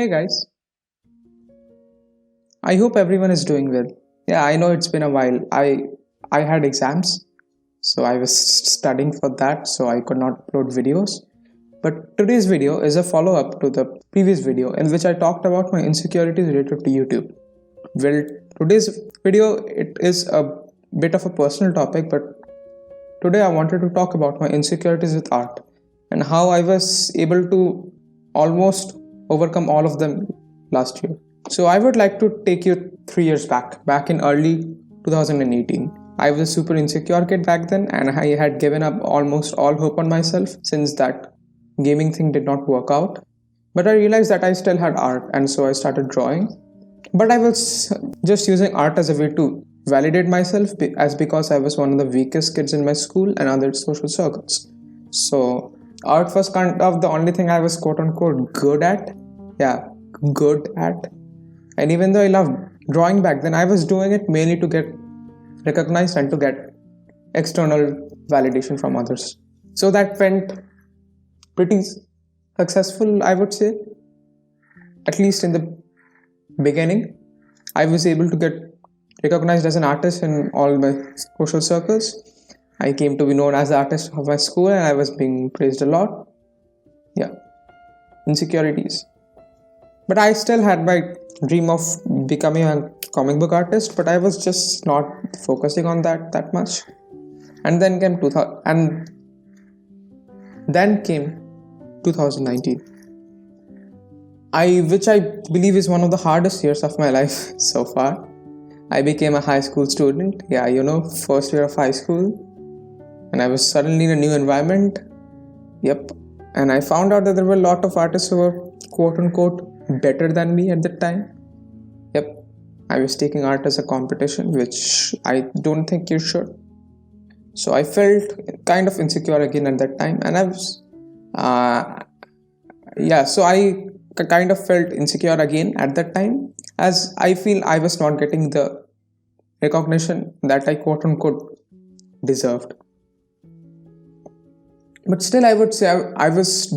Hey guys, I hope everyone is doing well. Yeah, I know it's been a while. I had exams, so I was studying for that, so I could not upload videos. But today's video is a follow-up to the previous video in which I talked about my insecurities related to YouTube. Well, today's video it is a bit of a personal topic, but today I wanted to talk about my insecurities with art and how I was able to almost overcome all of them last year. So I would like to take you 3 years back in early 2018. I was a super insecure kid back then, and I had given up almost all hope on myself since that gaming thing did not work out. But I realized that I still had art, and so I started drawing. But I was just using art as a way to validate myself as because I was one of the weakest kids in my school and other social circles. So art was kind of the only thing I was quote unquote good at. Yeah, good at. And even though I loved drawing back then, I was doing it mainly to get recognized and to get external validation from others. So that went pretty successful, I would say. At least in the beginning, I was able to get recognized as an artist in all my social circles. I came to be known as the artist of my school and I was being praised a lot. Yeah, insecurities. But I still had my dream of becoming a comic book artist, but I was just not focusing on that much. And then came 2000, and then came 2019. Which I believe is one of the hardest years of my life so far. I became a high school student. Yeah, first year of high school. And I was suddenly in a new environment. Yep. And I found out that there were a lot of artists who were quote unquote better than me at the time. Yep. I was taking art as a competition, which I don't think you should. So I felt kind of insecure again at that time. And so I kind of felt insecure again at that time, as I feel I was not getting the recognition that I quote unquote deserved. But still, I would say I was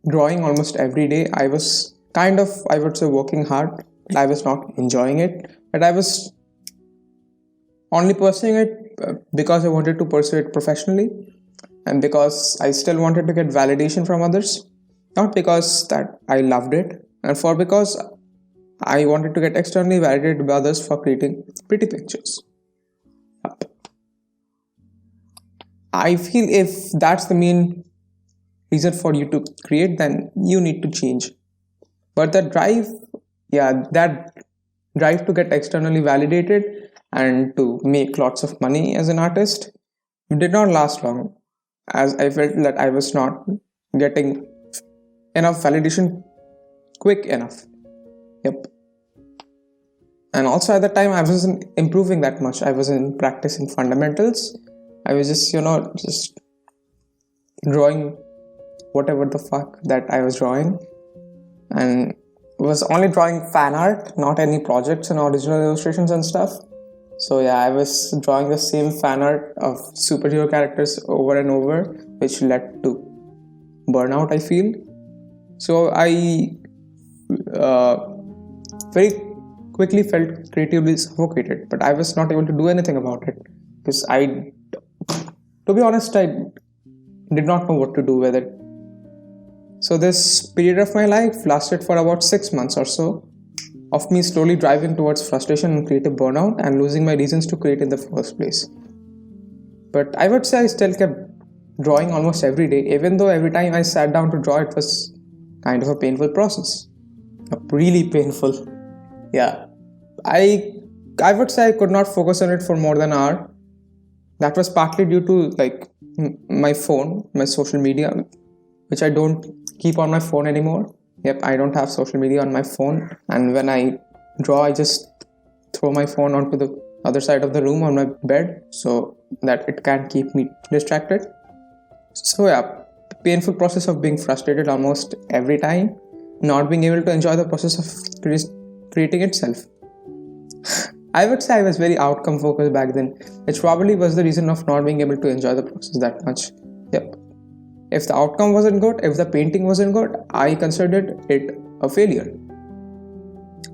drawing almost every day. I was kind of, I would say, working hard. I was not enjoying it, but I was only pursuing it because I wanted to pursue it professionally and because I still wanted to get validation from others, not because that I loved it, and because I wanted to get externally validated by others for creating pretty pictures. I feel if that's the main reason for you to create, then you need to change. But that drive to get externally validated and to make lots of money as an artist did not last long, as I felt that I was not getting enough validation quick enough. Yep. And also at the time I wasn't improving that much. I wasn't practicing fundamentals. I was just drawing whatever the fuck that I was drawing, and was only drawing fan art, not any projects and original illustrations and stuff. So yeah, I was drawing the same fan art of superhero characters over and over, which led to burnout, I feel. So I very quickly felt creatively suffocated, but I was not able to do anything about it because to be honest, I did not know what to do with it. So this period of my life lasted for about 6 months or so, of me slowly driving towards frustration and creative burnout and losing my reasons to create in the first place. But I would say I still kept drawing almost every day, even though every time I sat down to draw, it was kind of a painful process. Really painful. Yeah. I would say I could not focus on it for more than an hour. That was partly due to my phone, my social media, which I don't keep on my phone anymore. Yep, I don't have social media on my phone. And when I draw, I just throw my phone onto the other side of the room on my bed so that it can't keep me distracted. So yeah, painful process of being frustrated almost every time, not being able to enjoy the process of creating itself. I would say I was very outcome focused back then, which probably was the reason of not being able to enjoy the process that much. Yep. If the outcome wasn't good, if the painting wasn't good, I considered it a failure.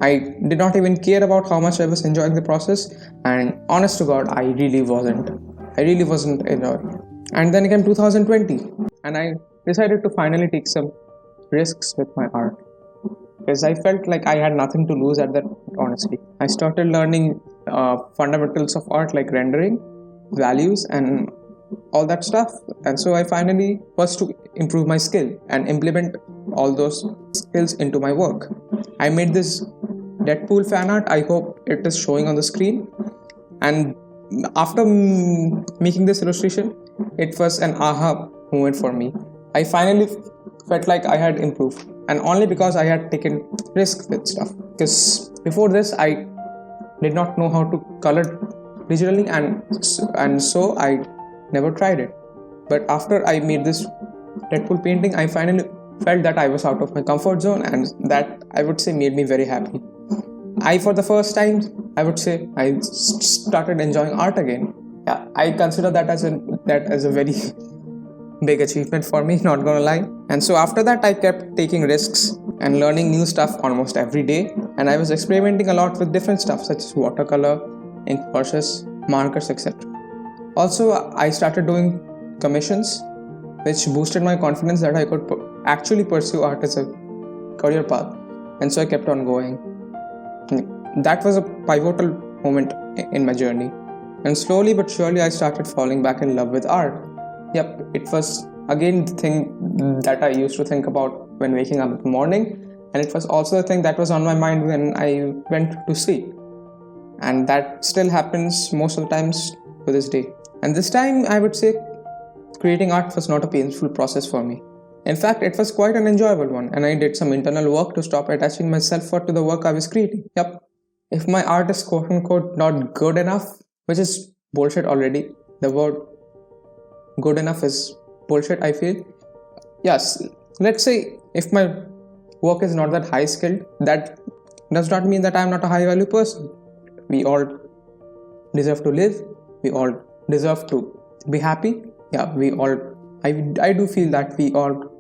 I did not even care about how much I was enjoying the process, and honest to God, I really wasn't. I really wasn't enjoying it. And then came 2020, and I decided to finally take some risks with my art because I felt like I had nothing to lose at that point, honestly. I started learning fundamentals of art like rendering, values, and all that stuff. And so I finally was to improve my skill and implement all those skills into my work. I made this Deadpool fan art. I hope it is showing on the screen. And after making this illustration, it was an aha moment for me. I finally felt like I had improved, and only because I had taken risk with stuff. Because before this, I did not know how to color digitally, and so I never tried it. But after I made this Deadpool painting, I finally felt that I was out of my comfort zone, and that I would say made me very happy. For the first time, I would say I started enjoying art again. Yeah, I consider that as a very big achievement for me, not gonna lie. And so after that, I kept taking risks and learning new stuff almost every day, and I was experimenting a lot with different stuff such as watercolor, ink brushes, markers, etc. Also, I started doing commissions, which boosted my confidence that I could actually pursue art as a career path, and so I kept on going. That was a pivotal moment in my journey, and slowly but surely I started falling back in love with art. Yep, it was again the thing that I used to think about when waking up in the morning, and it was also the thing that was on my mind when I went to sleep, and that still happens most of the times to this day. And this time I would say creating art was not a painful process for me. In fact, it was quite an enjoyable one, and I did some internal work to stop attaching my self-worth to the work I was creating. Yep, if my art is quote-unquote not good enough, which is bullshit already, the word good enough is bullshit, I feel. Yes, let's say if my work is not that high skilled, that does not mean that I am not a high value person. We all deserve to live, we all deserve to be happy. Yeah, I do feel that we all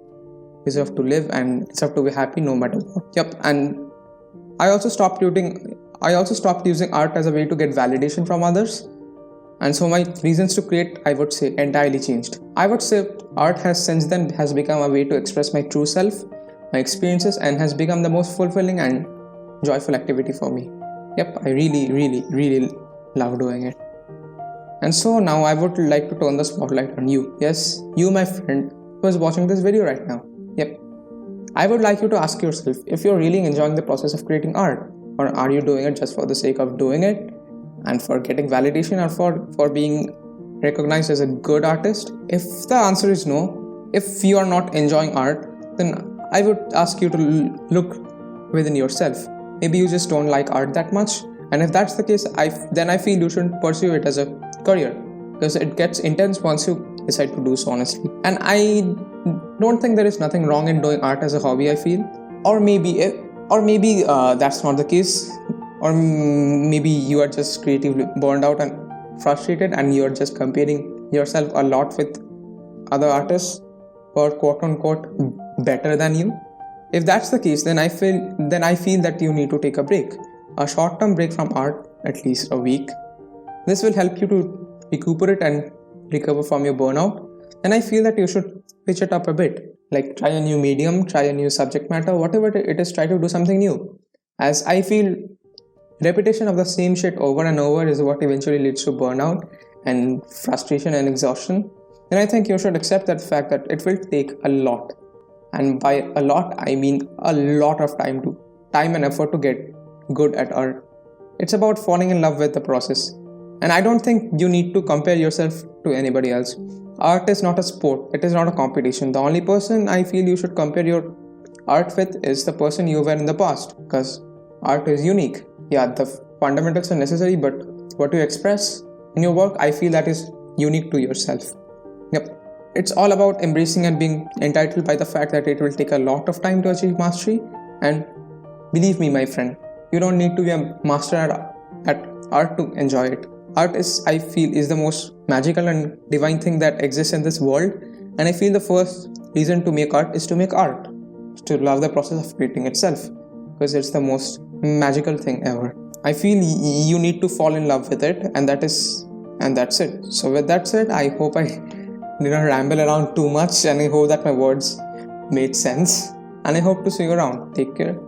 deserve to live and deserve to be happy no matter what. Yep, and I also stopped using art as a way to get validation from others. And so my reasons to create, I would say, entirely changed. I would say art has since then has become a way to express my true self, my experiences, and has become the most fulfilling and joyful activity for me. Yep, I really love doing it. And so now I would like to turn the spotlight on you. Yes, you, my friend, who is watching this video right now. Yep. I would like you to ask yourself if you're really enjoying the process of creating art, or are you doing it just for the sake of doing it and for getting validation, or for being recognized as a good artist? If the answer is no, if you are not enjoying art, then I would ask you to look within yourself. Maybe you just don't like art that much, and if that's the case, then I feel you should pursue it as a career, because it gets intense once you decide to do so, honestly. And I don't think there is nothing wrong in doing art as a hobby, I feel. Or maybe that's not the case, or maybe you are just creatively burned out and frustrated, and you are just comparing yourself a lot with other artists who are quote-unquote better than you. If that's the case, then I feel that you need to take a break, a short-term break from art, at least a week. This will help you to recuperate and recover from your burnout. And I feel that you should pitch it up a bit, like try a new medium, try a new subject matter, whatever it is, try to do something new. As I feel repetition of the same shit over and over is what eventually leads to burnout and frustration and exhaustion. Then I think you should accept that fact that it will take a lot. And by a lot, I mean a lot of time and effort to get good at art. It's about falling in love with the process. And I don't think you need to compare yourself to anybody else. Art is not a sport, it is not a competition. The only person I feel you should compare your art with is the person you were in the past, because art is unique. Yeah, the fundamentals are necessary, but what you express in your work, I feel that is unique to yourself. Yep. It's all about embracing and being entitled by the fact that it will take a lot of time to achieve mastery. And believe me, my friend, you don't need to be a master at art to enjoy it. Art is, I feel, is the most magical and divine thing that exists in this world. And I feel the first reason to make art is to make art. to love the process of creating itself, because it's the most magical thing ever. I feel you need to fall in love with it, and that's it. So with that said, I hope I did not ramble around too much, and I hope that my words made sense. And I hope to see you around. Take care.